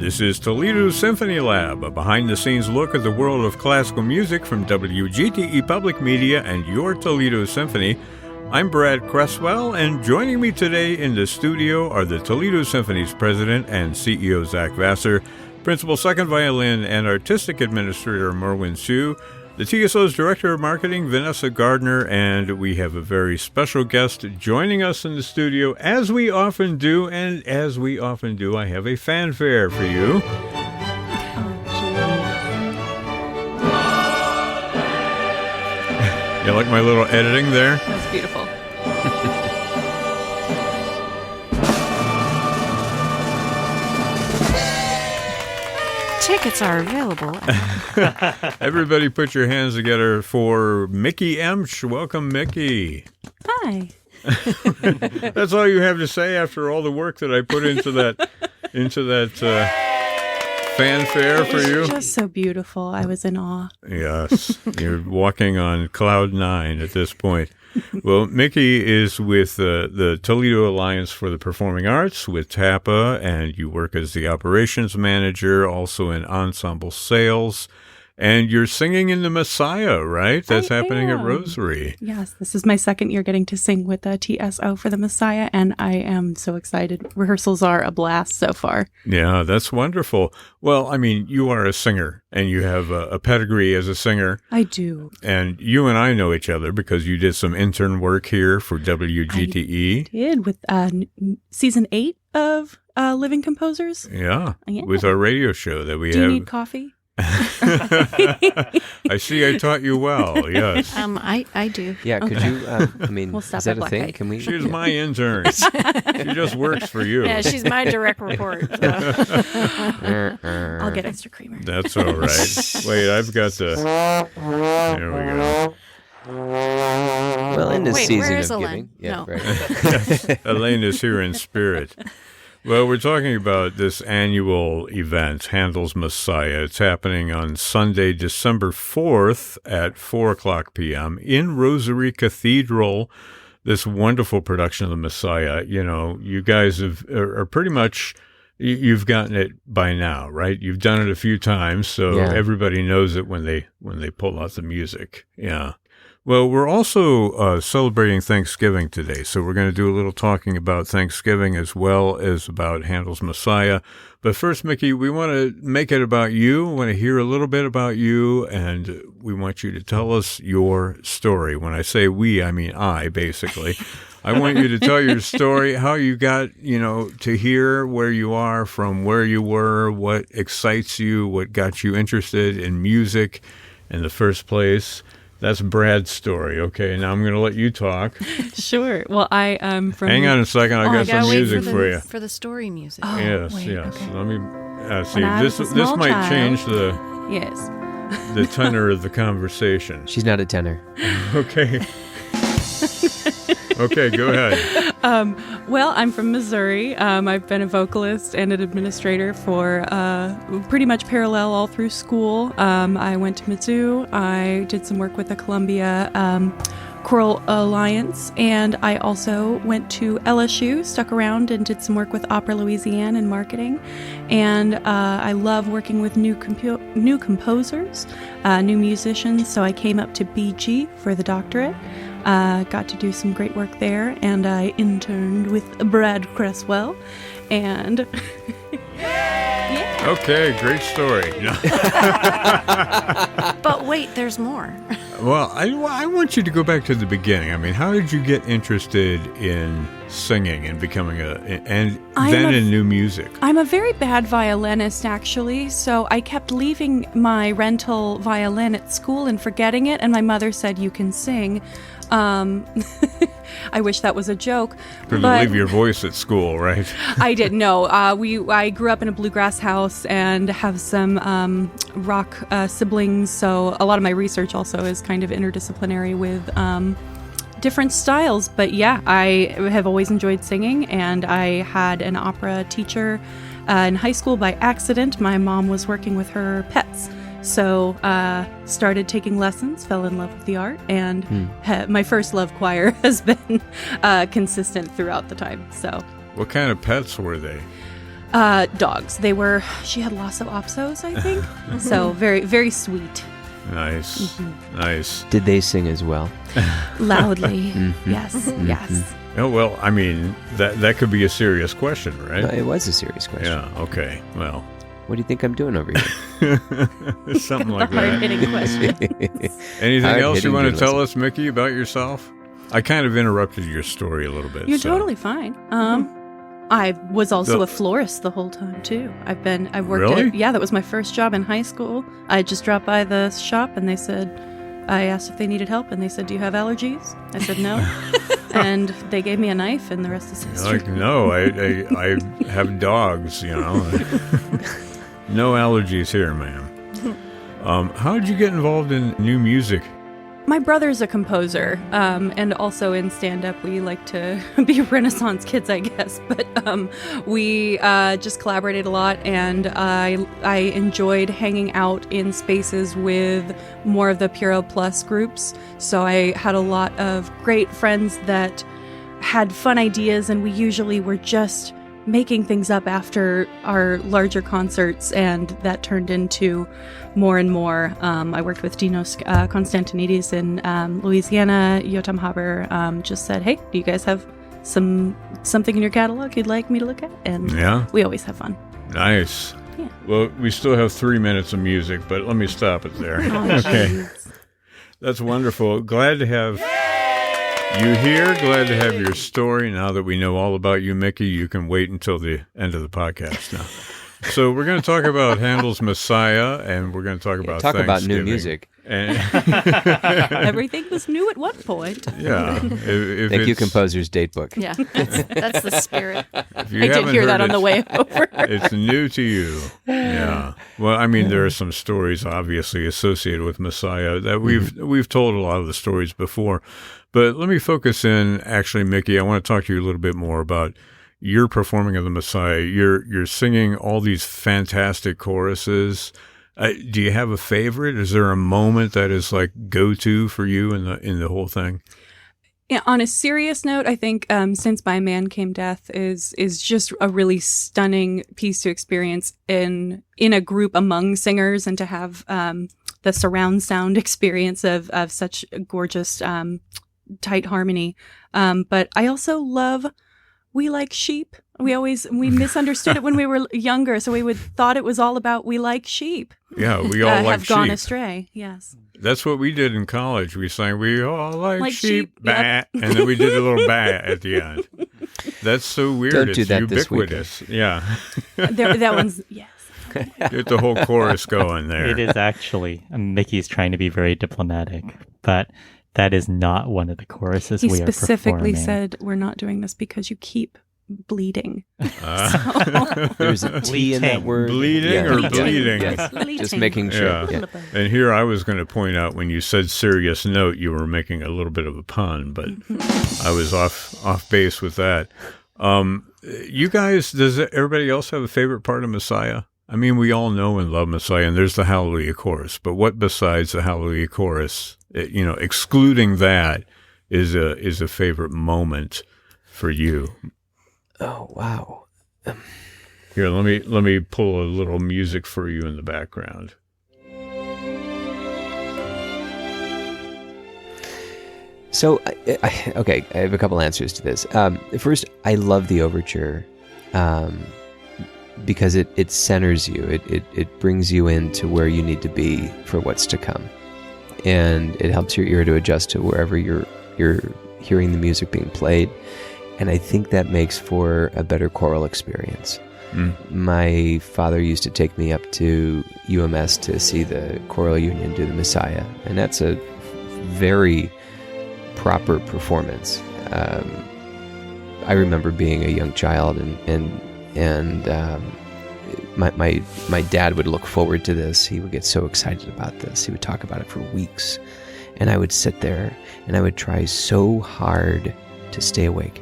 This is Toledo Symphony Lab, a behind-the-scenes look at the world of classical music from WGTE Public Media and your Toledo Symphony. I'm Brad Cresswell, and joining me today in the studio are the Toledo Symphony's president and CEO, Zach Vassar, principal second violin and artistic administrator, Merwin Hsu, the TSO's Director of Marketing, Vanessa Gardner, and we have a very special guest joining us in the studio, as we often do, and as we often do, I have a fanfare for you. You like my little editing there? That's beautiful. Tickets are available. Everybody put your hands together for Mickey Emch. Welcome, Mickey. Hi. That's all you have to say after all the work that I put into that fanfare for you? It's just so beautiful. I was in awe. Yes. You're walking on cloud nine at this point. Well, Mickey is with the Toledo Alliance for the Performing Arts with TAPA, and you work as the operations manager, also in ensemble sales. And you're singing in the Messiah, right? That's happening at Rosary. Yes, this is my second year getting to sing with the TSO for the Messiah, and I am so excited. Rehearsals are a blast so far. Yeah, that's wonderful. Well, I mean, you are a singer, and you have a pedigree as a singer. I do. And you and I know each other because you did some intern work here for WGTE. I did with season 8 of Living Composers. Yeah, with our radio show that we have. Do you need coffee? I see I taught you well, yes. I do. Yeah, could you, We'll stop is that at a thing? Black Can we? She's my intern. She just works for you. Yeah, she's my direct report. So. I'll get extra creamer. That's all right. Wait, I've got the... There we go. Well, in this season where's of Elaine? giving. Yeah, No. right. Elaine is here in spirit. Well, we're talking about this annual event, Handel's Messiah. It's happening on Sunday, December 4th at 4 o'clock p.m. in Rosary Cathedral. This wonderful production of the Messiah. You know, you guys are pretty much, you've gotten it by now, right? You've done it a few times, so everybody knows it when they pull out the music. Yeah. Well, we're also celebrating Thanksgiving today, so we're going to do a little talking about Thanksgiving as well as about Handel's Messiah. But first, Mickey, we want to make it about you. We want to hear a little bit about you, and we want you to tell us your story. When I say we, I mean I, basically. I want you to tell your story, how you got, to here, where you are, from where you were, what excites you, what got you interested in music in the first place. That's Brad's story. Okay, now I'm going to let you talk. Sure. Well, I am from... Hang on a second. I got some music for you. For the story music. Oh, yes. Okay. Let me see. This might child, change the tenor of the conversation. She's not a tenor. Okay. Okay, go ahead. Well, I'm from Missouri. I've been a vocalist and an administrator for pretty much parallel all through school. I went to Mizzou. I did some work with the Columbia Choral Alliance, and I also went to LSU, stuck around and did some work with Opera Louisiana in marketing. And I love working with new composers, new musicians, so I came up to BG for the doctorate. Got to do some great work there, and I interned with Brad Cresswell, and Okay, great story. But wait, there's more. Well, I want you to go back to the beginning. I mean, how did you get interested in singing and becoming in new music? I'm a very bad violinist, actually, so I kept leaving my rental violin at school and forgetting it, and my mother said, "You can sing." I wish that was a joke. Couldn't leave your voice at school, right? I didn't know. I grew up in a bluegrass house and have some rock siblings, so a lot of my research also is kind of interdisciplinary with different styles. But yeah, I have always enjoyed singing, and I had an opera teacher in high school by accident. My mom was working with her pets. So started taking lessons, fell in love with the art, and my first love choir has been consistent throughout the time. So, what kind of pets were they? Dogs. She had Lhasa Apsos, I think. So very, very sweet. Nice. Nice. Did they sing as well? Loudly. Yes. Yes. Oh, well, I mean, that could be a serious question, right? No, it was a serious question. Yeah, okay. Well. What do you think I'm doing over here? Something like The that. hard-hitting question. Anything else you want to journalism. tell us, Mickey, about yourself? I kind of interrupted your story a little bit. You're so. totally fine. I was also a florist the whole time too. I worked Really? that was my first job in high school. I just dropped by the shop and I asked if they needed help and they said, "Do you have allergies?" I said no. And they gave me a knife and the rest is history. Like, no, I have dogs, No allergies here, ma'am. How did you get involved in new music? My brother's a composer, and also in stand-up we like to be Renaissance kids, I guess. But we just collaborated a lot, and I enjoyed hanging out in spaces with more of the Puro Plus groups. So I had a lot of great friends that had fun ideas, and we usually were just making things up after our larger concerts, and that turned into more and more. I worked with Dinos Konstantinidis in Louisiana. Yotam Haber just said, "Hey, do you guys have something in your catalog you'd like me to look at?" And we always have fun. Nice. Yeah. Well, we still have 3 minutes of music, but let me stop it there. Oh, Okay. geez. That's wonderful. Glad to have you here. Glad to have your story. Now that we know all about you, Mickey, you can wait until the end of the podcast now. So we're going to talk about Handel's Messiah, and we're going to talk about about new Thanksgiving. music. And Everything was new at one point. yeah. If Thank you, it's- composer's date book. Yeah, that's the spirit. if you I did haven't hear heard that on it, the way over. It's new to you. Yeah. Well, I mean, there are some stories obviously associated with Messiah that we've told a lot of the stories before. But let me focus in, actually, Mickey, I want to talk to you a little bit more about your performing of the Messiah. You're singing all these fantastic choruses. Do you have a favorite? Is there a moment that is like go-to for you in the whole thing? Yeah, on a serious note, I think Since By Man Came Death is just a really stunning piece to experience in a group among singers, and to have the surround sound experience of such gorgeous tight harmony. But I also love We Like Sheep. We misunderstood it when we were younger, so we thought it was all about we like sheep. Yeah, we all like have gone sheep. astray. Yes. That's what we did in college. We sang "We all like sheep," yep. bah, and then we did a little "bah" at the end. That's so weird. Don't It's do that this ubiquitous. Yeah, That one's yes. get the whole chorus going there. It is actually, Mickey's trying to be very diplomatic, but that is not one of the choruses He we are specifically performing. said, "We're not doing this because you keep bleeding." There's a T in that Bleating. word. Bleeding or bleeding? Yes. Just Bleating. making sure. Yeah. Yeah. And here I was going to point out when you said serious note, you were making a little bit of a pun, but I was off base with that. You guys, does everybody else have a favorite part of Messiah? I mean, we all know and love Messiah, and there's the Hallelujah chorus. But what besides the Hallelujah chorus, excluding that, is a favorite moment for you? Oh, wow. Here, let me pull a little music for you in the background. So, okay, I have a couple answers to this. First, I love the overture because it centers you. It brings you into where you need to be for what's to come. And it helps your ear to adjust to wherever you're hearing the music being played. And I think that makes for a better choral experience. My father used to take me up to UMS to see the choral union do the Messiah. And that's a very proper performance. I remember being a young child and my dad would look forward to this. He would get so excited about this. He would talk about it for weeks. And I would sit there and I would try so hard to stay awake.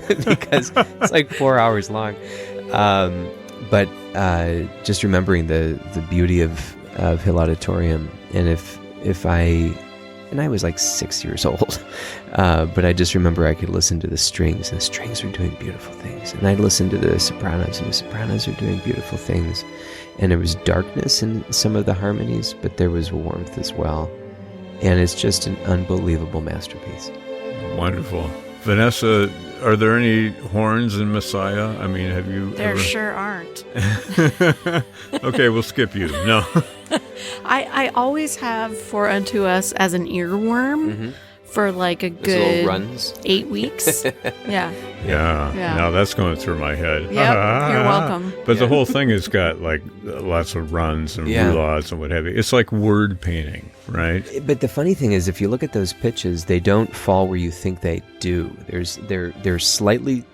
Because it's like 4 hours long. But just remembering the beauty of Hill Auditorium, and if I and I was like 6 years old. But I just remember I could listen to the strings, and the strings were doing beautiful things. And I'd listen to the sopranos, and the sopranos are doing beautiful things. And there was darkness in some of the harmonies, but there was warmth as well. And it's just an unbelievable masterpiece. Wonderful. Vanessa, are there any horns in Messiah? I mean, have you There sure aren't. Okay, we'll skip you. No. I always have For Unto Us as an earworm for like a Those little good runs. 8 weeks. Yeah. Yeah. Now that's going through my head. Yep. You're welcome. But the whole thing has got like lots of runs and roulades and what have you. It's like word painting, right? But the funny thing is, if you look at those pitches, they don't fall where you think they do. They're slightly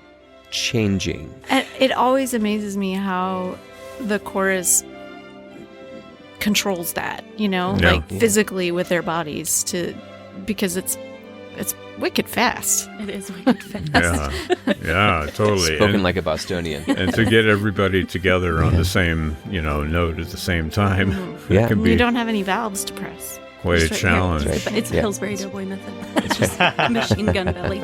changing. And it always amazes me how the chorus controls that, like physically with their bodies because it's wicked fast. It is wicked fast. Yeah, totally. Spoken like a Bostonian. And to get everybody together on the same, note at the same time, Yeah. can be You don't have any valves to press. quite a Just right challenge. here. But it's Pillsbury Doughboy method. It's just machine gun belly.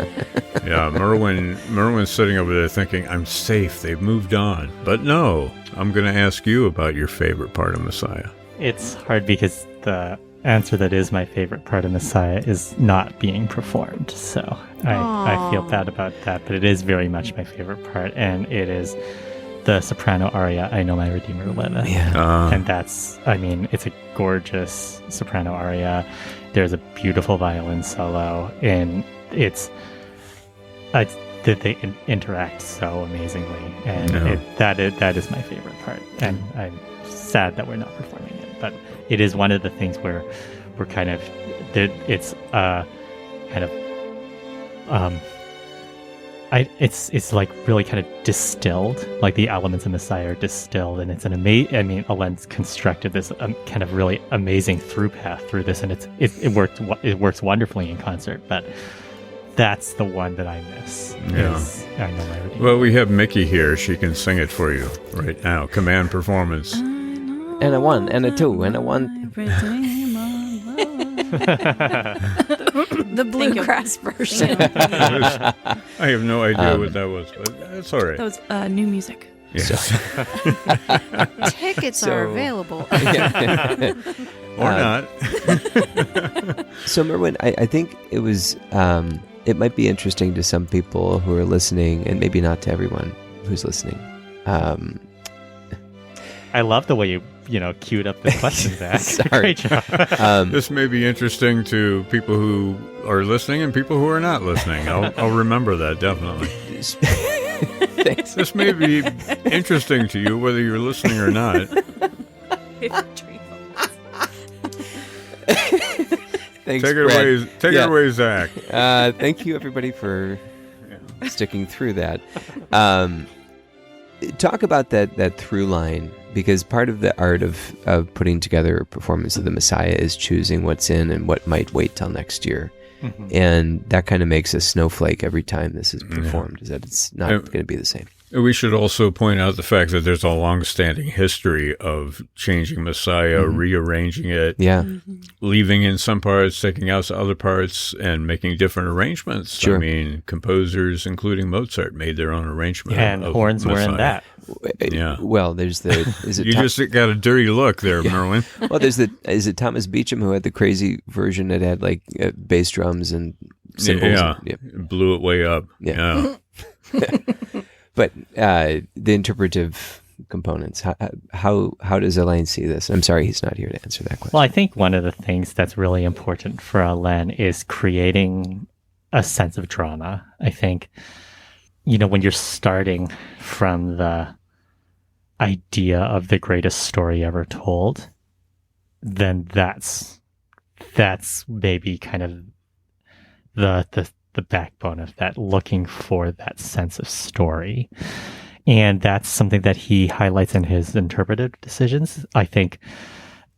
Yeah, Merwin's sitting over there thinking, I'm safe, they've moved on. But no, I'm going to ask you about your favorite part of Messiah. It's hard because the answer that is my favorite part of Messiah is not being performed. So I feel bad about that, but it is very much my favorite part, and it is the soprano aria, I Know My Redeemer Liveth. Yeah. And it's a gorgeous soprano aria. There's a beautiful violin solo, and they interact so amazingly, and that is my favorite part. And I'm sad that we're not performing it, but it is one of the things where we're kind of it's like really kind of distilled, like the elements of Messiah are distilled, and it's an Alain's constructed this kind of really amazing through path through this, and it works wonderfully in concert, but that's the one that I miss. Yeah. I Know My Redeemer. Well, we have Mickey here. She can sing it for you right now. Command performance. And a 1, and a 2, and a 1. The bluegrass version. I have no idea what that was, but that's all right. That was new music. Yes. Tickets are available. Or not. So, Merwin, I think it was. It might be interesting to some people who are listening, and maybe not to everyone who's listening. I love the way you queued up the questions, Zach. Sorry. Great job. This may be interesting to people who are listening and people who are not listening. I'll remember that, definitely. Thanks. This may be interesting to you, whether you're listening or not. Thanks, Take it Brad. away, take it away, Zach. Thank you, everybody, for sticking through that. Talk about that through line, because part of the art of putting together a performance of the Messiah is choosing what's in and what might wait till next year. Mm-hmm. And that kind of makes a snowflake every time this is performed, is that it's not going to be the same. We should also point out the fact that there's a long-standing history of changing Messiah, rearranging it, leaving in some parts, taking out other parts, and making different arrangements. Sure. I mean, composers, including Mozart, made their own arrangement. And horns were in that. Yeah. Well, there's the. Is it you just got a dirty look there, Merwin. Well, is it Thomas Beecham who had the crazy version that had like bass drums and cymbals? Blew it way up. Yeah. But the interpretive components, how does Alain see this? I'm sorry he's not here to answer that question. Well, I think one of the things that's really important for Alain is creating a sense of drama. I think, when you're starting from the idea of the greatest story ever told, then that's maybe kind of the backbone of that, looking for that sense of story. And that's something that he highlights in his interpretive decisions. I think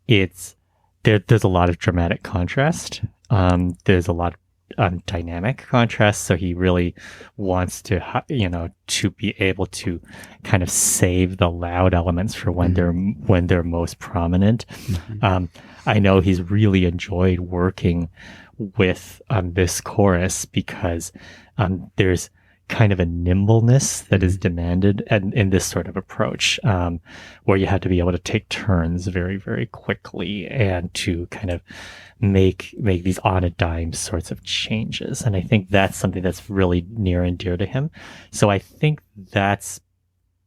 there's a lot of dramatic contrast. There's a lot dynamic contrast. So he really wants to, to be able to kind of save the loud elements for when they're most prominent. I know he's really enjoyed working with this chorus because there's kind of a nimbleness that is demanded in this sort of approach, where you have to be able to take turns very, very quickly and to kind of make these on a dime sorts of changes. And I think that's something that's really near and dear to him. So I think that's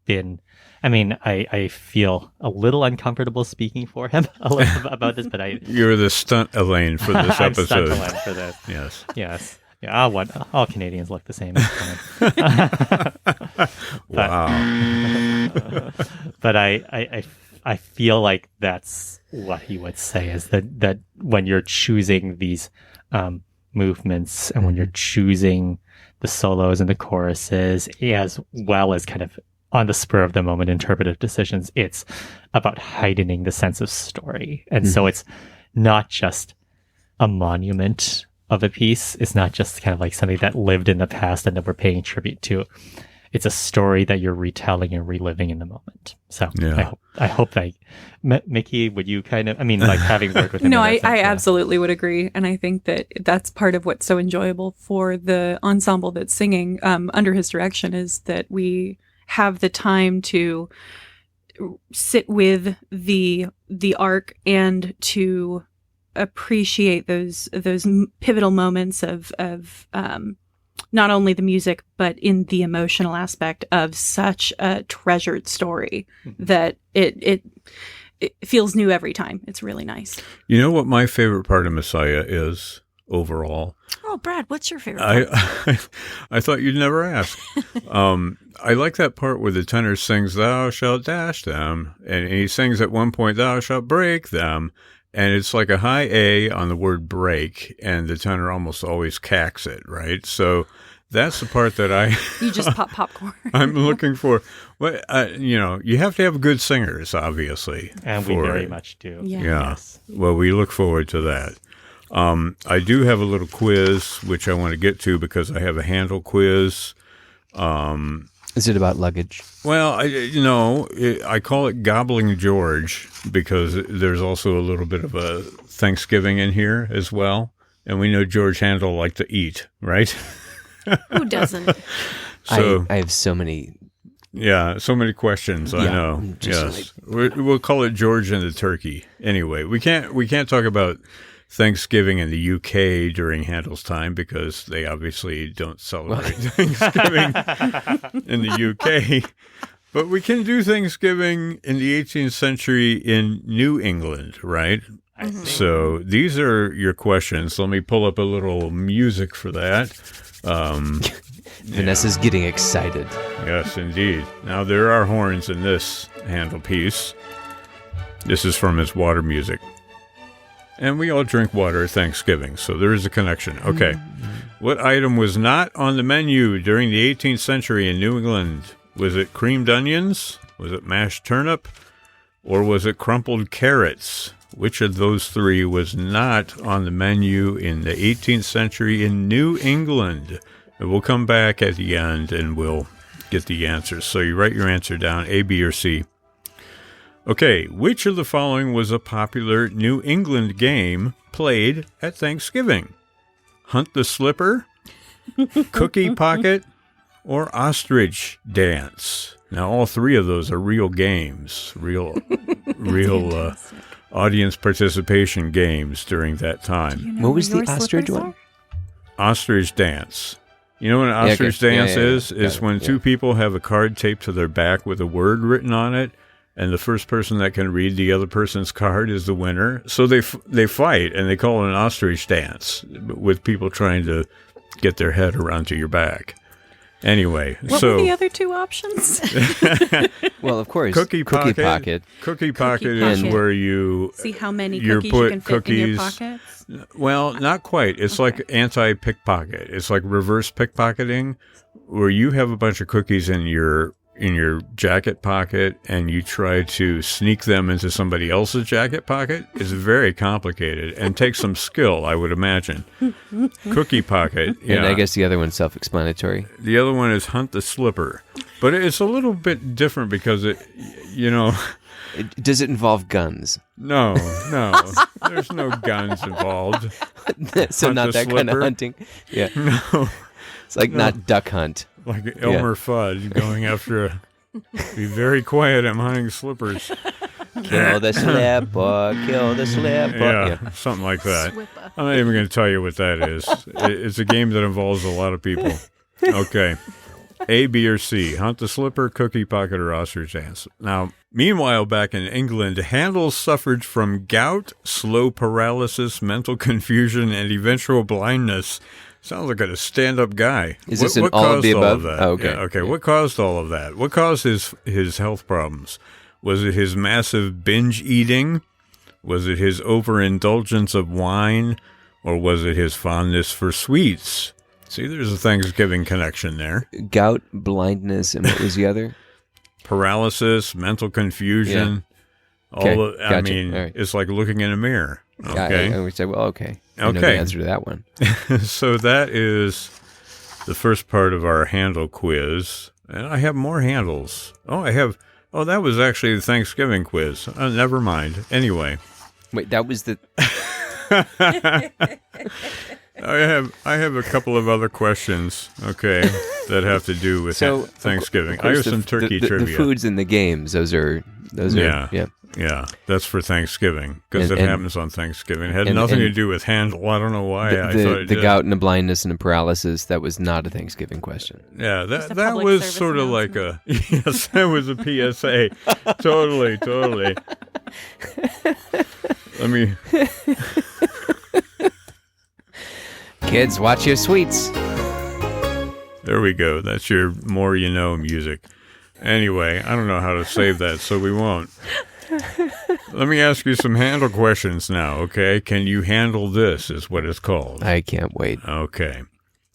been, I feel a little uncomfortable speaking for him a little about this, but You're the stunt Elaine for this I'm episode. stunt Elaine for this. Yes. Yeah, all Canadians look the same. Wow. But I feel like that's what he would say, is that when you're choosing these movements and when you're choosing the solos and the choruses, as well as kind of on the spur of the moment interpretive decisions, it's about heightening the sense of story. And so it's not just a monument of a piece. It's not just kind of like something that lived in the past and that we're paying tribute to. It's a story that you're retelling and reliving in the moment. So yeah. I hope that Mickey, would you kind of, having worked with him? No, I absolutely would agree. And I think that that's part of what's so enjoyable for the ensemble that's singing under his direction, is that we have the time to sit with the arc and to appreciate those pivotal moments of not only the music, but in the emotional aspect of such a treasured story that it feels new every time. It's really nice. You know what my favorite part of Messiah is overall? Oh, Brad, what's your favorite part? I thought you'd never ask. I like that part where the tenor sings, "Thou shalt dash them," and he sings at one point, "Thou shalt break them." And it's like a high A on the word break, and the tenor almost always cacks it, right? So that's the part that You just pop popcorn. I'm looking for. Well, you have to have good singers, obviously. And we very much do. Yeah. Yes. Well, we look forward to that. I do have a little quiz, which I want to get to because I have a Handel quiz. Is it about luggage? Well, I call it Gobbling George because there's also a little bit of a Thanksgiving in here as well. And we know George Handel liked to eat, right? Who doesn't? So I have so many. Yeah, so many questions. I know. Yes, we'll call it George and the Turkey. Anyway, we can't talk about Thanksgiving in the UK during Handel's time because they obviously don't celebrate Thanksgiving in the UK. But we can do Thanksgiving in the 18th century in New England, right? So these are your questions. Let me pull up a little music for that. Vanessa's getting excited. Yes, indeed. Now, there are horns in this Handel piece. This is from his water music. And we all drink water at Thanksgiving, so there is a connection. Okay. What item was not on the menu during the 18th century in New England? Was it creamed onions? Was it mashed turnip? Or was it crumpled carrots? Which of those three was not on the menu in the 18th century in New England? And we'll come back at the end and we'll get the answers. So you write your answer down, A, B, or C. Okay, which of the following was a popular New England game played at Thanksgiving? Hunt the Slipper, Cookie Pocket, or Ostrich Dance? Now, all three of those are real games, real audience participation games during that time. What was the ostrich one? Ostrich Dance. You know what an ostrich dance is? Is when two people have a card taped to their back with a word written on it, and the first person that can read the other person's card is the winner. So they fight, and they call it an ostrich dance, with people trying to get their head around to your back. Anyway, what were the other two options? Well, of course, Cookie Pocket. Cookie Pocket is where you see how many cookies you can fit in your pockets. Well, not quite. It's like anti-pickpocket. It's like reverse pickpocketing, where you have a bunch of cookies in your in your jacket pocket and you try to sneak them into somebody else's jacket pocket, it's very complicated and takes some skill, I would imagine. Cookie pocket. Yeah. And I guess the other one's self-explanatory. The other one is hunt the slipper. But it's a little bit different because Does it involve guns? No. There's no guns involved. So Hunt not the that kind of slipper? hunting. Yeah. No. It's like not duck hunt. Like Elmer Fudd going after be very quiet, I'm hunting slippers. Kill the slipper, kill the slipper. Yeah, something like that. Swipper. I'm not even going to tell you what that is. It's a game that involves a lot of people. Okay. A, B, or C. Hunt the slipper, cookie pocket, or ostrich dance. Now, meanwhile, back in England, Handel suffered from gout, slow paralysis, mental confusion, and eventual blindness. Sounds like a stand-up guy. Is this an all of the above? That? Oh, okay. Yeah, okay. What caused all of that? What caused his health problems? Was it his massive binge eating? Was it his overindulgence of wine? Or was it his fondness for sweets? See, there's a Thanksgiving connection there. Gout, blindness, and what was the other? Paralysis, mental confusion. Okay, All gotcha. All right. It's like looking in a mirror. Okay. I would say, well, okay. I know the Okay. answer to that one. So that is the first part of our Handel quiz. And I have more Handels. Oh, that was actually the Thanksgiving quiz. Never mind. Anyway. Wait, that was the... I have a couple of other questions, okay, that have to do with Thanksgiving. I have some turkey trivia. The foods and the games, those are Yeah, that's for Thanksgiving, because it happens on Thanksgiving. It had nothing to do with Handel. I don't know why I thought it the did. gout and the blindness and the paralysis, that was not a Thanksgiving question. Yeah, Just a that public was service sort of like yes, that was a PSA. Totally. Let me... Kids, watch your sweets. There we go. That's your more you know music. Anyway, I don't know how to save that, so we won't. Let me ask you some Handel questions now, okay? Can you handle this, is what it's called. I can't wait. Okay.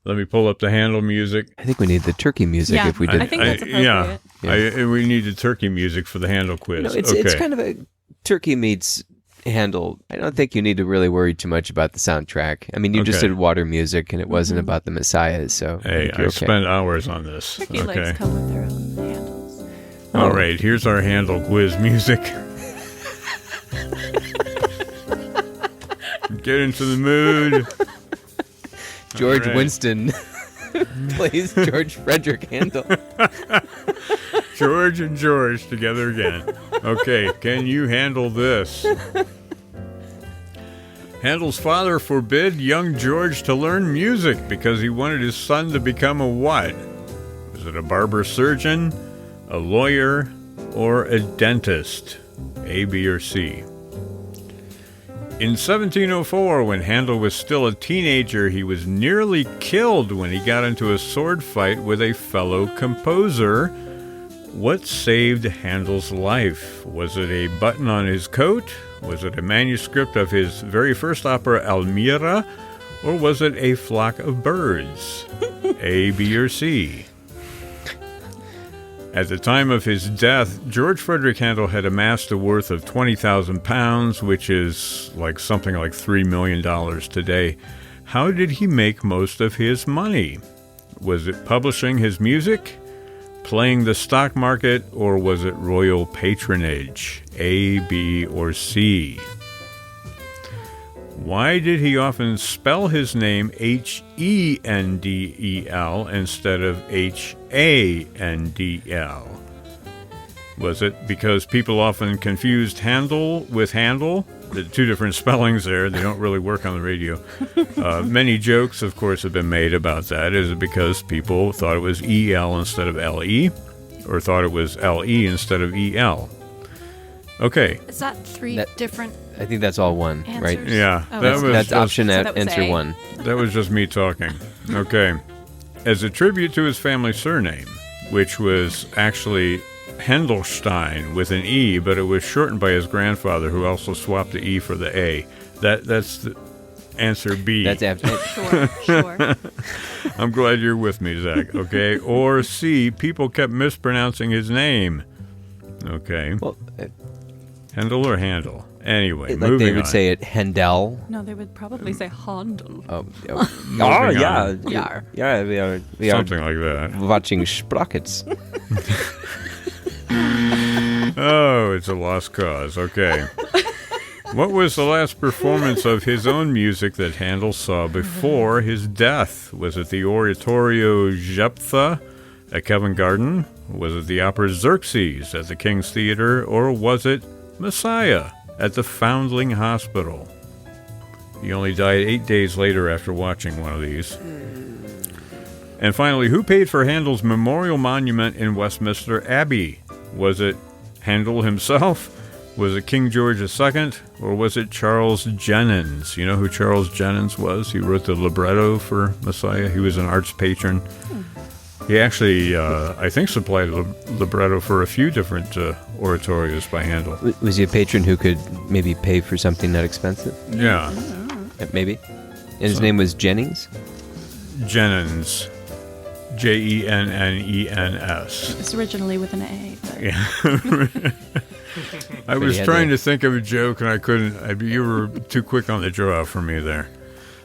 Let me pull up the Handel music. I think we need the turkey music if we did. I think that's appropriate. We need the turkey music for the Handel quiz. No, it's kind of a turkey meets Handel. I don't think you need to really worry too much about the soundtrack. I mean, you just did water music, and it wasn't about the Messiahs, so Hey, I spent hours on this. Turkey legs come with their own handles. All right, here's our Handel quiz music. Get into the mood. George All right. Winston plays George Frederick Handel. George and George together again. Okay, can you handle this? Handel's father forbid young George to learn music because he wanted his son to become a what? Was it a barber surgeon, a lawyer, or a dentist? A, B, or C? In 1704, when Handel was still a teenager, he was nearly killed when he got into a sword fight with a fellow composer. What saved Handel's life? Was it a button on his coat? Was it a manuscript of his very first opera, Almira? Or was it a flock of birds? A, B, or C? At the time of his death, George Frederick Handel had amassed a worth of £20,000, which is like something like $3 million today. How did he make most of his money? Was it publishing his music, playing the stock market, or was it royal patronage? A, B, or C? Why did he often spell his name H-E-N-D-E-L instead of H-A-N-D-L? Was it because people often confused Handel with Handel? The two different spellings there. They don't really work on the radio. Many jokes, of course, have been made about that. Is it because people thought it was E-L instead of L-E? Or thought it was L-E instead of E-L? Okay. Is that three different I think that's all one, answers? right? Yeah. Oh, That's option that was answer A. one. That was just me talking. Okay. As a tribute to his family surname, which was actually Handelstein with an E, but it was shortened by his grandfather, who also swapped the E for the A. That's answer B. That's after. Sure. I'm glad you're with me, Zach. Okay. Or C, people kept mispronouncing his name. Okay. Well, Handel or Handel? Anyway, like moving they would on. say it Handel. No, they would probably say Handel. Moving yeah. on. Yar. Yeah, we are Something like that. watching Sprockets. Oh, it's a lost cause. Okay. What was the last performance of his own music that Handel saw before his death? Was it the Oratorio Jephthah at Covent Garden? Was it the opera Xerxes at the King's Theatre? Or was it Messiah at the Foundling Hospital? He only died 8 days later after watching one of these. And finally, who paid for Handel's memorial monument in Westminster Abbey? Was it Handel himself? Was it King George II? Or was it Charles Jennens? You know who Charles Jennens was? He wrote the libretto for Messiah. He was an arts patron. He actually, I think, supplied a libretto for a few different oratorios by Handel. Was he a patron who could maybe pay for something that expensive? Yeah. Maybe. And his name was Jennings? Jennens. Jennens. It's originally with an A. But Yeah. I was he had trying to- to think of a joke, and I couldn't. You were too quick on the draw for me there.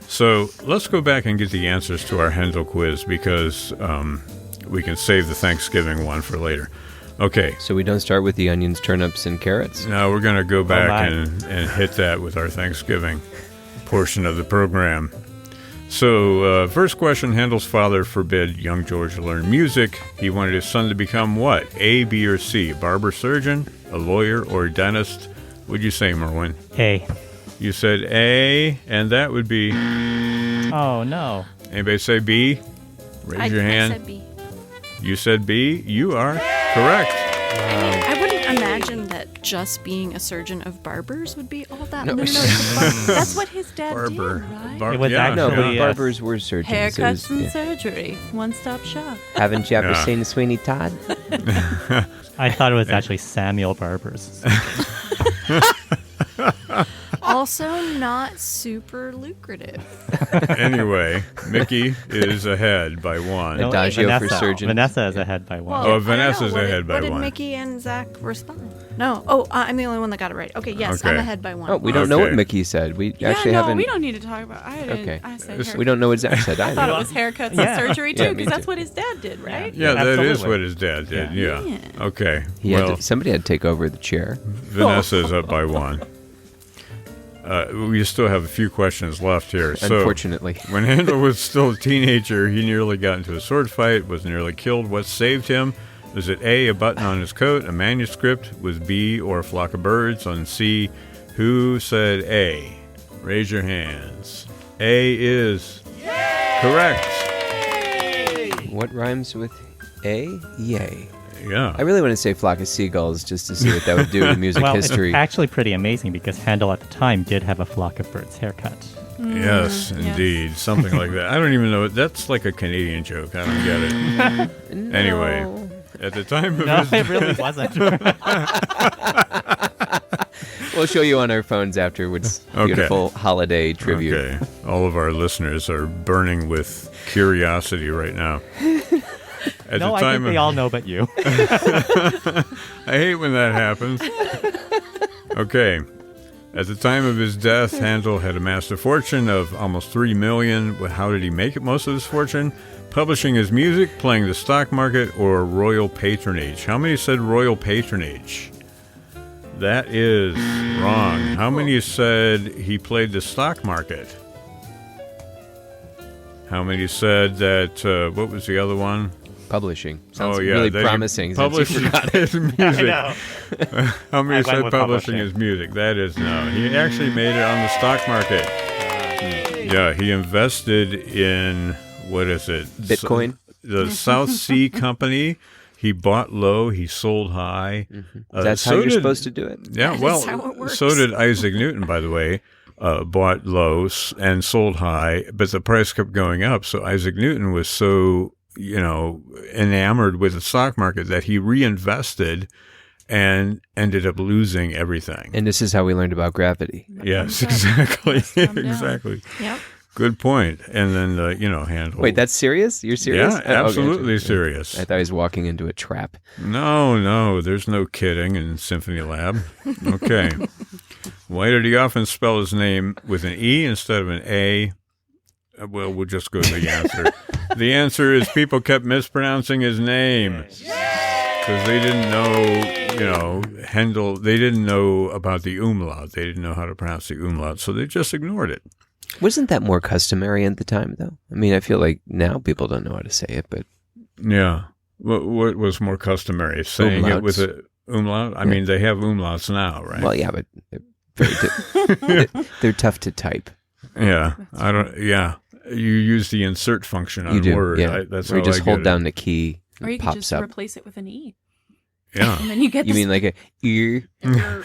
So let's go back and get the answers to our Handel quiz, because we can save the Thanksgiving one for later. Okay. So we don't start with the onions, turnips, and carrots? Now we're going to go back my. and hit that with our Thanksgiving portion of the program. So, first question, Handel's father forbid young George to learn music. He wanted his son to become what? A, B, or C? A barber surgeon, a lawyer, or a dentist? What'd you say, Merwin? A. You said A, and that would be... Oh, no. Anybody say B? Raise your hand. I said B. You said B. You are correct. I wouldn't imagine that just being a surgeon of barbers would be all that. No. that's what his dad Barber. did, right? Bar- It was yeah, No, actually- but barbers were surgeons. It Haircuts was- and yeah. surgery. One-stop shop. Haven't you ever Yeah. seen Sweeney Todd? I thought it was actually Samuel Barber's. Also, not super lucrative. Anyway, Mickey is ahead by one. No. Adagio for Vanessa. surgeons. Vanessa is ahead by one. Oh, I don't know. Vanessa's What ahead by What did one. Mickey and Zach respond? No. Oh, I'm the only one that got it right. Okay, yes, I'm Okay. ahead by one. Oh, we don't know what Okay. Mickey said. We Yeah, actually no, haven't. we don't need to talk about. I didn't. Okay. I said This- haircuts. We don't know what Zach said I thought either. it was haircuts Yeah. and surgery Yeah, too, me because that's too. what his dad did, right? Yeah, that is Absolutely. what his dad did. Yeah. Yeah. Okay. He had Well, somebody had to take over the chair. Vanessa's up by one. We still have a few questions left here. So, Unfortunately. when Handel was still a teenager, he nearly got into a sword fight, was nearly killed. What saved him? Was it A, a button on his coat, a manuscript? Was B, or a flock of birds? On C, who said A? Raise your hands. A is correct. What rhymes with A? Yay. Yeah. I really want to say flock of seagulls just to see what that would do to music Well, history. it's actually pretty amazing because Handel at the time did have a flock of birds haircut. Yes, indeed. Something like that. I don't even know. That's like a Canadian joke. I don't get it. Anyway, at the time of No, his it really wasn't. We'll show you on our phones afterwards. Okay. Beautiful holiday tribute. Okay. All of our listeners are burning with curiosity right now. At No, the I time think they all know but you. I hate when that happens. Okay. At the time of his death, Handel had amassed a fortune of almost $3 million. How did he make it most of his fortune? Publishing his music, playing the stock market, or royal patronage? How many said royal patronage? That is wrong. How many said he played the stock market? How many said that, what was the other one? Publishing. Sounds Oh, yeah. really that he promising. since Published you forgot. his music. I know. How many I went said with publishing publishing. his music? That is no. He actually made it on the stock market. Yeah, he invested in, what is it? Bitcoin? The South Sea Company. He bought low, he sold high. That's how you're supposed to do it. Yeah, That well, is how it works. so did Isaac Newton, by the way. Bought low and sold high, but the price kept going up. So Isaac Newton was so, enamored with the stock market that he reinvested and ended up losing everything. And this is how we learned about gravity. Yes, exactly. Come down. Exactly. Yep. Good point. And then, Handel. Wait, that's serious? You're serious? Yeah, Oh, okay. absolutely serious. I thought he was walking into a trap. No, there's no kidding in Symphony Lab. Okay. Why did he often spell his name with an E instead of an A? Well, we'll just go to the answer. The answer is people kept mispronouncing his name. Because they didn't know, Handel, they didn't know about the umlaut. They didn't know how to pronounce the umlaut, so they just ignored it. Wasn't that more customary at the time, though? I mean, I feel like now people don't know how to say it, but... Yeah. What was more customary? Saying Umlauts. it with an umlaut? I mean, they have umlauts now, right? Well, yeah, but they're tough to type. Yeah. You use the insert function on You do, Word. yeah. That's or you how just I hold get down the key, Or you it can pops just up. replace it with an E. Yeah. And then you get You this mean like a ear? An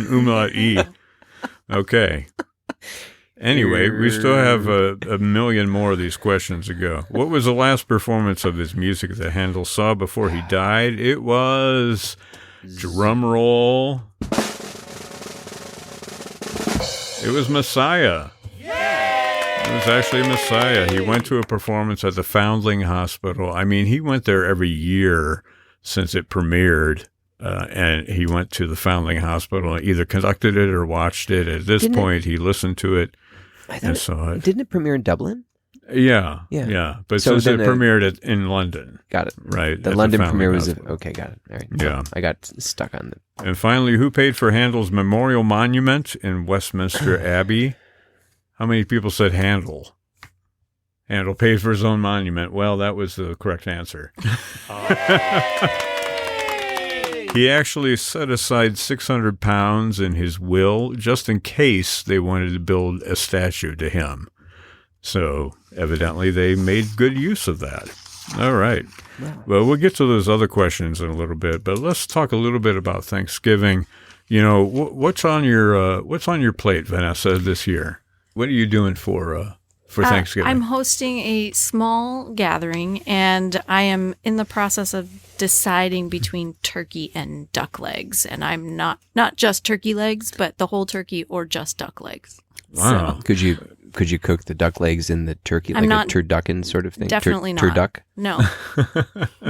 umlaut E. Okay. Anyway, we still have a million more of these questions to go. What was the last performance of his music that Handel saw before he died? It was, drum roll, it was Messiah. It was actually Messiah. He went to a performance at the Foundling Hospital. I mean, he went there every year since it premiered. And he went to the Foundling Hospital and either conducted it or watched it. At this point, he listened to it and saw it. Didn't it premiere in Dublin? Yeah. But So since it then premiered in London. Got it. Right. The at London Foundling premiere was... Hospital. Okay, got it. All right. Yeah. I got stuck on the... And finally, who paid for Handel's memorial monument in Westminster Abbey? How many people said Handel? Handel paid for his own monument. Well, that was the correct answer. He actually set aside £600 in his will just in case they wanted to build a statue to him. So evidently they made good use of that. All right. Well, we'll get to those other questions in a little bit, but let's talk a little bit about Thanksgiving. What's on your plate, Vanessa, this year? What are you doing for Thanksgiving? I'm hosting a small gathering, and I am in the process of deciding between turkey and duck legs. And I'm not just turkey legs, but the whole turkey or just duck legs. Wow. Could you cook the duck legs in the turkey, like a turducken sort of thing? Definitely not. Turduck? No.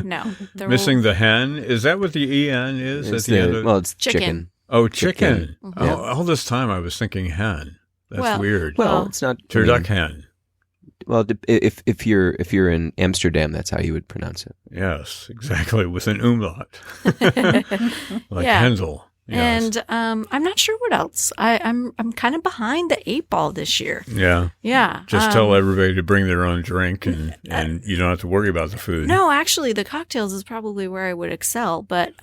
No. Missing the hen? Is that what the EN is at the end of Well, it's Chicken. chicken. Oh, chicken. Mm-hmm. Oh, all this time I was thinking hen. That's Well- weird. Well, it's not... Turduck hen. Well, if you're in Amsterdam, that's how you would pronounce it. Yes, exactly, with an umlaut. Like Yeah. Handel. Yes. And I'm not sure what else. I'm kind of behind the 8 ball this year. Yeah. Yeah. Just tell everybody to bring their own drink and you don't have to worry about the food. No, actually, the cocktails is probably where I would excel. But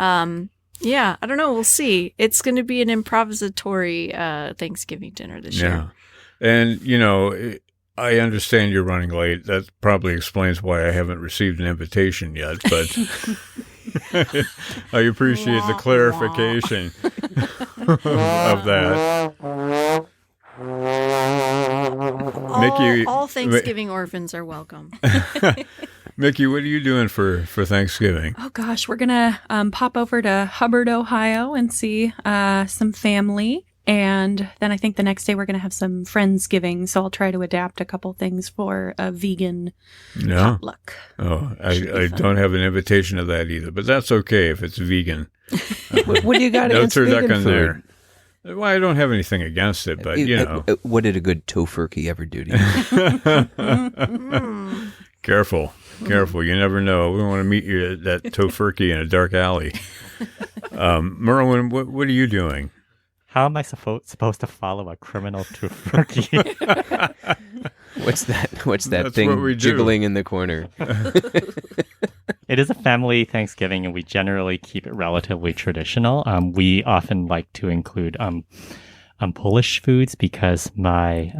yeah, I don't know. We'll see. It's going to be an improvisatory Thanksgiving dinner this year. Yeah. And, I understand you're running late. That probably explains why I haven't received an invitation yet, but I appreciate the clarification of that. Mickey, All Thanksgiving orphans are welcome. Mickey, what are you doing for Thanksgiving? Oh gosh, we're gonna pop over to Hubbard, Ohio, and see some family, and then I think the next day we're gonna have some Friendsgiving. So I'll try to adapt a couple things for a vegan potluck. Oh, I don't have an invitation to that either, but that's okay if it's vegan. What do you got No against vegan turducken food? there. Well, I don't have anything against it, but What did a good tofurkey ever do to you? Careful. You never know. We want to meet you at that tofurkey in a dark alley. Merwin, what are you doing? How am I supposed to follow a criminal tofurkey? What's that That's thing what we do. jiggling in the corner? It is a family Thanksgiving, and we generally keep it relatively traditional. We often like to include Polish foods because my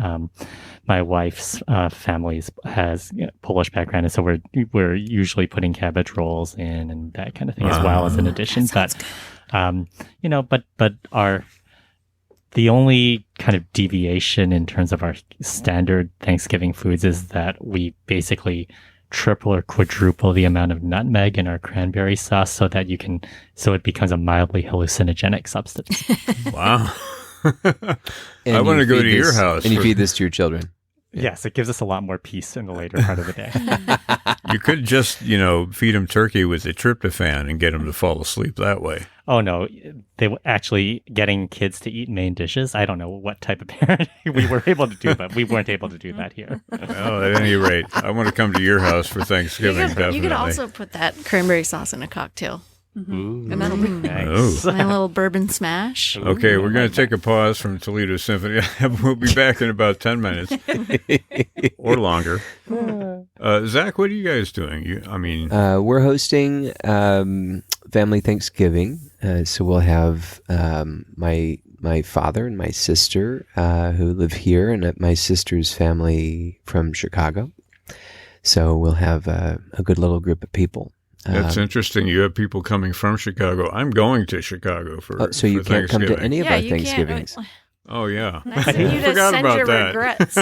wife's family has Polish background, and so we're usually putting cabbage rolls in and that kind of thing as well as an addition. But the only kind of deviation in terms of our standard Thanksgiving foods is that we basically triple or quadruple the amount of nutmeg in our cranberry sauce so it becomes a mildly hallucinogenic substance. Wow. And I want to you go feed to your this- house. And you feed this to your children. Yes, it gives us a lot more peace in the later part of the day. You could just, feed them turkey with the tryptophan and get them to fall asleep that way. Oh, no. They were actually getting kids to eat main dishes. I don't know what type of parent we were able to do, but we weren't able to do that here. Well, at any rate, I want to come to your house for Thanksgiving, definitely. You could also put that cranberry sauce in a cocktail. Ooh, And that'll be nice. my little bourbon smash. Okay, we're going to take a pause from Toledo Symphony. We'll be back in about 10 minutes or longer. Zach, what are you guys doing? We're hosting family Thanksgiving, so we'll have my father and my sister who live here, and my sister's family from Chicago. So we'll have a good little group of people. That's interesting. You have people coming from Chicago. I'm going to Chicago for so you for can't come to Thanksgiving. any of our you Thanksgivings. can't. Oh, yeah. Nice of you to Forgot send about your that. regrets.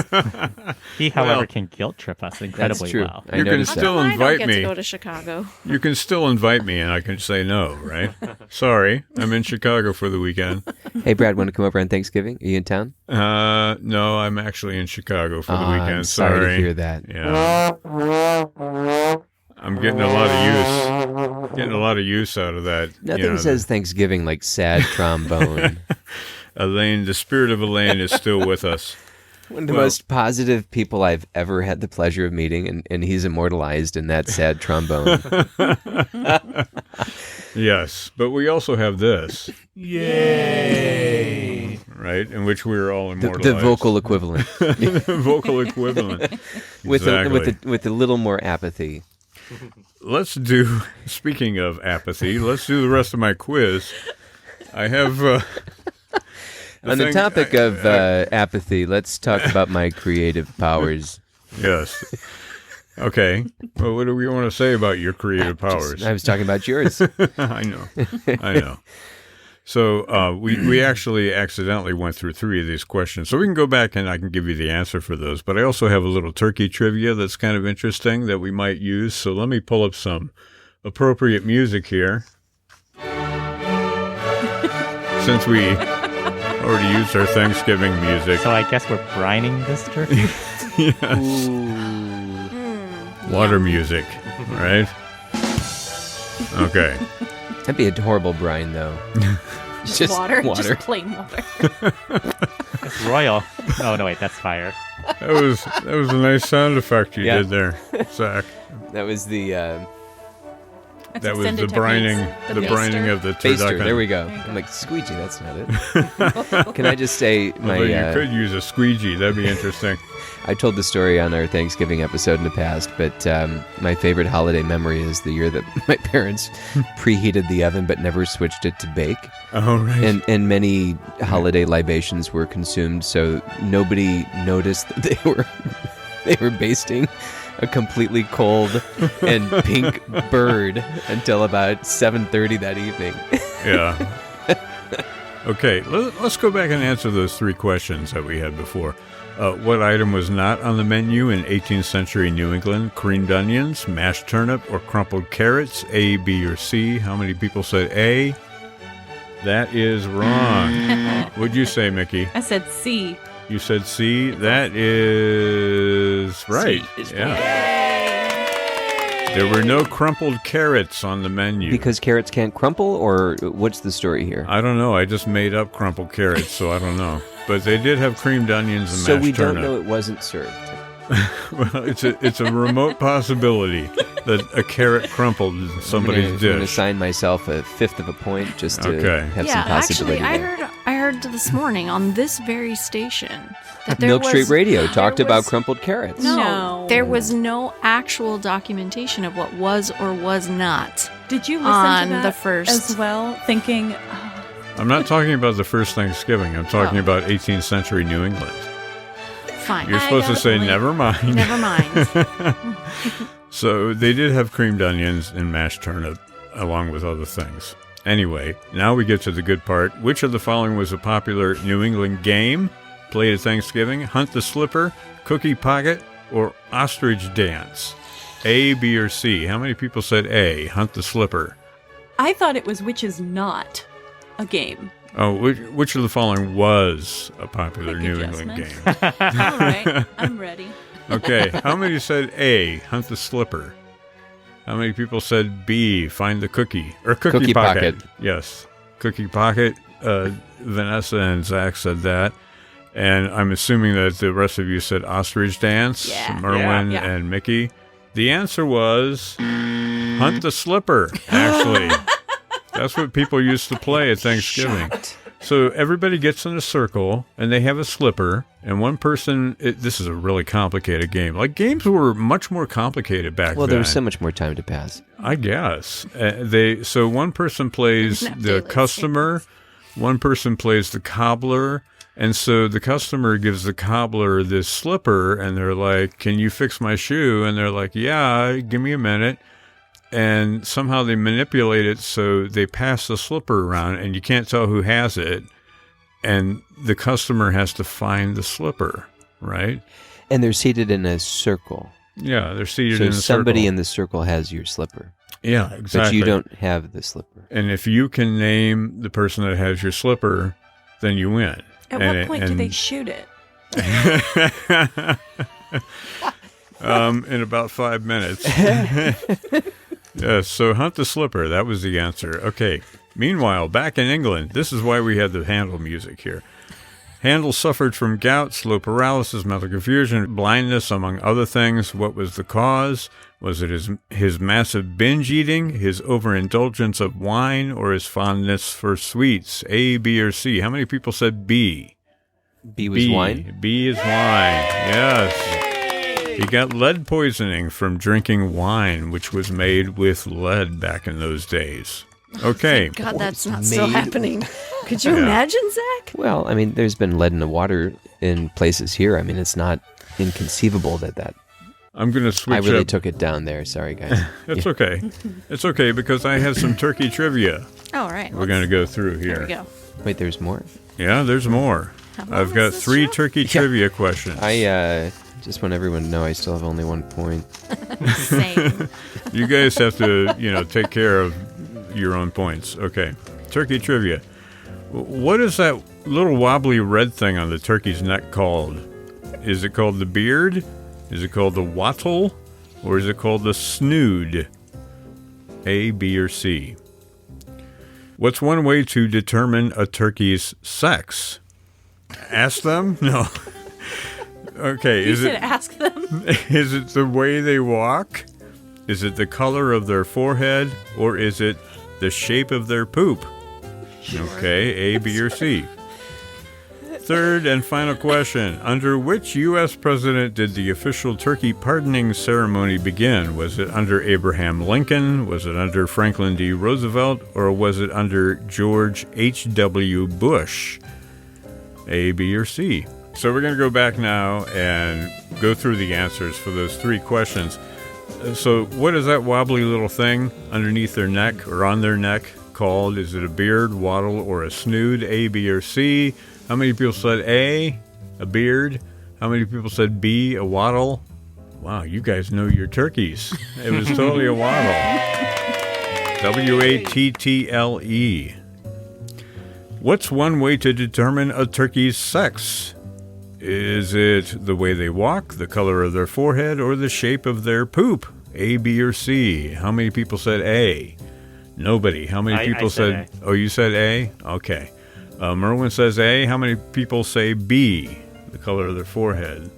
He, however, Well, can guilt trip us incredibly true. well. I You can noticed that. still I don't invite get me. to go to Chicago. You can still invite me, and I can say no, right? Sorry, I'm in Chicago for the weekend. Hey, Brad, want to come over on Thanksgiving? Are you in town? No, I'm actually in Chicago for the weekend. I'm sorry to hear that. Yeah. I'm getting a lot of use out of that. Nothing says Thanksgiving like sad trombone. Elaine, the spirit of Elaine is still with us. One of the most positive people I've ever had the pleasure of meeting, and he's immortalized in that sad trombone. Yes, but we also have this. Yay! Right, in which we are all immortalized. The vocal equivalent. The vocal equivalent. with Exactly. with a little more apathy. Let's do, speaking of apathy, let's do the rest of my quiz. I have... On the topic of apathy, let's talk about my creative powers. Yes. Okay. Well, what do we want to say about your creative powers? I was talking about yours. I know. So we actually accidentally went through 3 of these questions. So we can go back and I can give you the answer for those. But I also have a little turkey trivia that's kind of interesting that we might use. So let me pull up some appropriate music here. Since we already used our Thanksgiving music. So I guess we're brining this turkey? Yes. Water music, right? Okay. That'd be a horrible brine, though. Just water. Just plain water. It's royal. Oh, no, wait, that's fire. That was a nice sound effect you Yeah. did there, Zach. That was the That was the brining, the brining of the baster. turducken. There we go. I'm like, squeegee, that's not it. Can I just say Although you could use a squeegee. That'd be interesting. I told the story on our Thanksgiving episode in the past, but my favorite holiday memory is the year that my parents preheated the oven but never switched it to bake. Oh, right. And many holiday libations were consumed, so nobody noticed that they were basting a completely cold and pink bird until about 7:30 that evening. Yeah. Okay, let's go back and answer those 3 questions that we had before. What item was not on the menu in 18th century New England? Creamed onions, mashed turnip, or crumpled carrots? A, B, or C? How many people said A? That is wrong. What'd you say, Mickey? I said C. You said C. That is right. C is There were no crumpled carrots on the menu. Because carrots can't crumple, or what's the story here? I don't know. I just made up crumpled carrots, so I don't know. But they did have creamed onions and So mashed we turnip. don't know it wasn't served. Well, it's a remote possibility that a carrot crumpled in somebody's I'm going to dish. assign myself a 1/5 of a point just to Okay. have Yeah, some possibility actually, there. I heard this morning on this very station that Milk Street Radio talked there about was- crumpled carrots. No. There was no actual documentation of what was or was not. Did you listen On to that the first- as well, thinking, I'm not talking about the first Thanksgiving. I'm talking Oh. about 18th century New England. Fine. You're supposed to say, never mind. Never mind. So they did have creamed onions and mashed turnip, along with other things. Anyway, now we get to the good part. Which of the following was a popular New England game played at Thanksgiving? Hunt the Slipper, Cookie Pocket, or Ostrich Dance? A, B, or C? How many people said A, Hunt the Slipper? I thought it was which is not a game. Oh, which of the following was a popular Quick New England adjustment. game? All right, I'm ready. Okay, how many said A, Hunt the Slipper? How many people said B, Find the Cookie? Or Cookie Pocket? Yes, Cookie Pocket. Vanessa and Zach said that. And I'm assuming that the rest of you said Ostrich Dance, Merwin Yeah. and Mickey. The answer was Hunt the Slipper, actually. That's what people used to play at Thanksgiving. So everybody gets in a circle, and they have a slipper, and one person... this is a really complicated game. Like, games were much more complicated back then. Well, there was so much more time to pass. I guess. So one person plays the customer, one person plays the cobbler, and so the customer gives the cobbler this slipper, and they're like, "Can you fix my shoe?" And they're like, "Yeah, give me a minute." And somehow they manipulate it so they pass the slipper around, and you can't tell who has it, and the customer has to find the slipper, right? And they're seated in a circle. Yeah, they're seated So in a somebody circle. in the circle has your slipper. Yeah, exactly. But you don't have the slipper. And if you can name the person that has your slipper, then you win. At what point do they shoot it? In about 5 minutes. Yes, so Hunt the Slipper, that was the answer. Okay, meanwhile, back in England, this is why we had the Handel music here. Handel suffered from gout, slow paralysis, mental confusion, blindness, among other things. What was the cause? Was it his massive binge eating, his overindulgence of wine, or his fondness for sweets? A, B, or C? How many people said B? B was wine? B is wine, yes. He got lead poisoning from drinking wine, which was made with lead back in those days. Okay. God, that's not still happening. Could you imagine, Zach? Well, I mean, there's been lead in the water in places here. I mean, it's not inconceivable that I'm going to switch I really up. took it down there. Sorry, guys. It's okay. It's okay because I have some turkey trivia All right. we're going to go through here. There we go. Wait, there's more? Yeah, there's more. How long I've is got this 3 show? turkey trivia questions. I just want everyone to know I still have only 1 point. Same. You guys have to, take care of your own points. Okay. Turkey trivia. What is that little wobbly red thing on the turkey's neck called? Is it called the beard? Is it called the wattle? Or is it called the snood? A, B, or C? What's one way to determine a turkey's sex? Ask them? No. Okay. You should ask them. Is it the way they walk? Is it the color of their forehead? Or is it the shape of their poop? Okay, A, B, or C. Third and final question. Under which U.S. president did the official turkey pardoning ceremony begin? Was it under Abraham Lincoln? Was it under Franklin D. Roosevelt? Or was it under George H.W. Bush? A, B, or C? So we're going to go back now and go through the answers for those 3 questions. So what is that wobbly little thing underneath their neck or on their neck called? Is it a beard, wattle, or a snood? A, B, or C? How many people said A, a beard? How many people said B, a wattle? Wow, you guys know your turkeys. It was totally a wattle. W-A-T-T-L-E. What's one way to determine a turkey's sex? Is it the way they walk, the color of their forehead, or the shape of their poop? A, B, or C? How many people said A? Nobody. How many people said said... Oh, you said A? Okay. Merwin says A. How many people say B? The color of their forehead.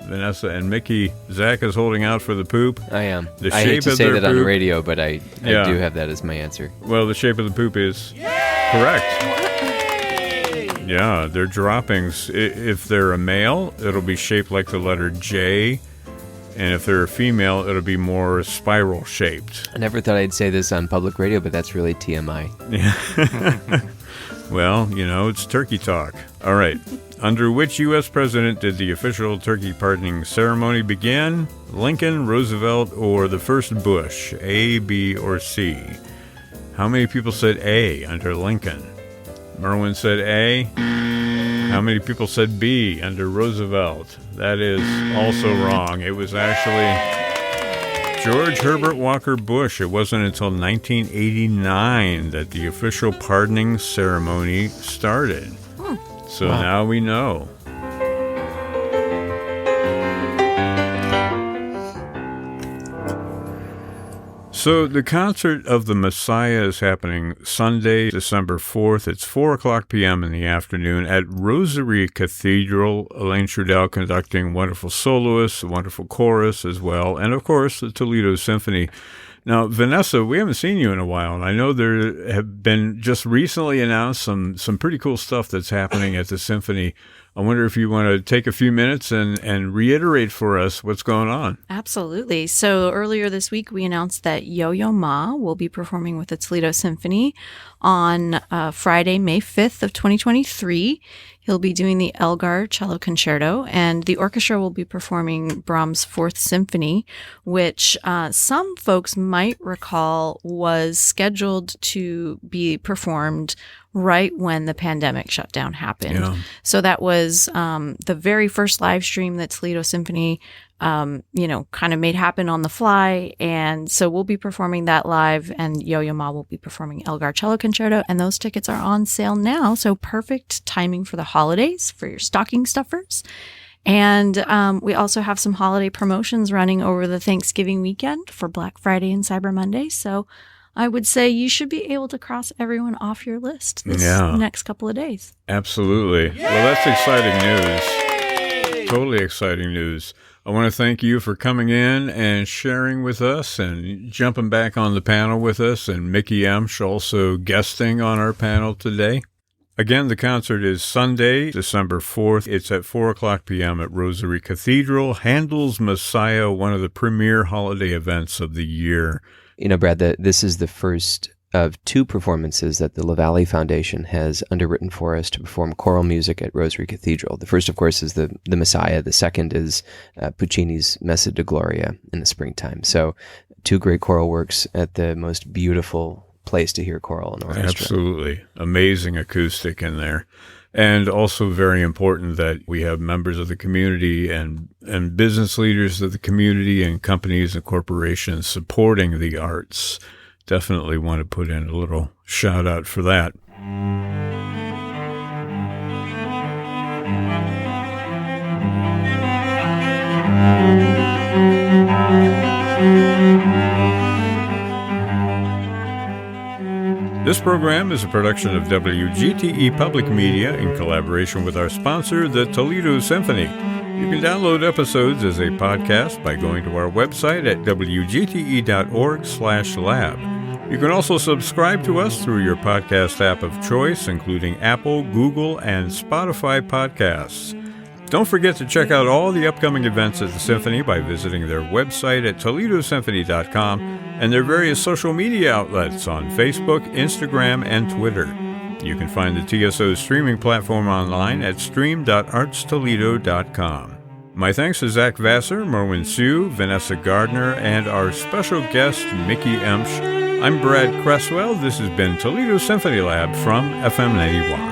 Vanessa and Mickey. Zach is holding out for the poop. I am. The I shape hate to of say their that on poop. radio, but I Yeah. do have that as my answer. Well, the shape of the poop is correct. Yeah, their droppings. If they're a male, it'll be shaped like the letter J. And if they're a female, it'll be more spiral shaped. I never thought I'd say this on public radio, but that's really TMI. Well, it's turkey talk. All right. Under which U.S. president did the official turkey pardoning ceremony begin? Lincoln, Roosevelt, or the first Bush? A, B, or C? How many people said A under Lincoln? Merwin said A. How many people said B under Roosevelt? That is also wrong. It was actually George Herbert Walker Bush. It wasn't until 1989 that the official pardoning ceremony started. So now we know. So the Concert of the Messiah is happening Sunday, December 4th. It's 4 o'clock p.m. in the afternoon at Rosary Cathedral. Elaine Trudell conducting wonderful soloists, a wonderful chorus as well, and of course the Toledo Symphony. Now, Vanessa, we haven't seen you in a while, and I know there have been just recently announced some pretty cool stuff that's happening at the Symphony. I wonder if you want to take a few minutes and reiterate for us what's going on. Absolutely. So earlier this week, we announced that Yo-Yo Ma will be performing with the Toledo Symphony on Friday, May 5th of 2023. He'll be doing the Elgar Cello Concerto, and the orchestra will be performing Brahms' Fourth Symphony, which some folks might recall was scheduled to be performed right when the pandemic shutdown happened. Yeah. So that was the very first live stream that Toledo Symphony kind of made happen on the fly. And so we'll be performing that live, and Yo-Yo Ma will be performing Elgar Cello Concerto, and those tickets are on sale now. So perfect timing for the holidays, for your stocking stuffers. And we also have some holiday promotions running over the Thanksgiving weekend for Black Friday and Cyber Monday. So I would say you should be able to cross everyone off your list this next couple of days. Absolutely. Yay! Well, that's exciting news. Totally exciting news. I want to thank you for coming in and sharing with us and jumping back on the panel with us, and Mickey Emch also guesting on our panel today. Again, the concert is Sunday, December 4th. It's at 4 o'clock p.m. at Rosary Cathedral. Handel's Messiah, one of the premier holiday events of the year. You know, Brad, this is the first of two performances that the LaValle Foundation has underwritten for us to perform choral music at Rosary Cathedral. The first, of course, is the Messiah. The second is Puccini's Messa di Gloria in the springtime. So two great choral works at the most beautiful place to hear choral and orchestra. Absolutely. Amazing acoustic in there. And also very important that we have members of the community and business leaders of the community and companies and corporations supporting the arts. Definitely want to put in a little shout out for that. This program is a production of WGTE Public Media in collaboration with our sponsor, the Toledo Symphony. You can download episodes as a podcast by going to our website at wgte.org/lab. You can also subscribe to us through your podcast app of choice, including Apple, Google, and Spotify podcasts. Don't forget to check out all the upcoming events at the Symphony by visiting their website at toledosymphony.com and their various social media outlets on Facebook, Instagram, and Twitter. You can find the TSO streaming platform online at stream.artstoledo.com. My thanks to Zach Vassar, Merwin Sue, Vanessa Gardner, and our special guest, Mickey Emch. I'm Brad Cresswell. This has been Toledo Symphony Lab from FM 91.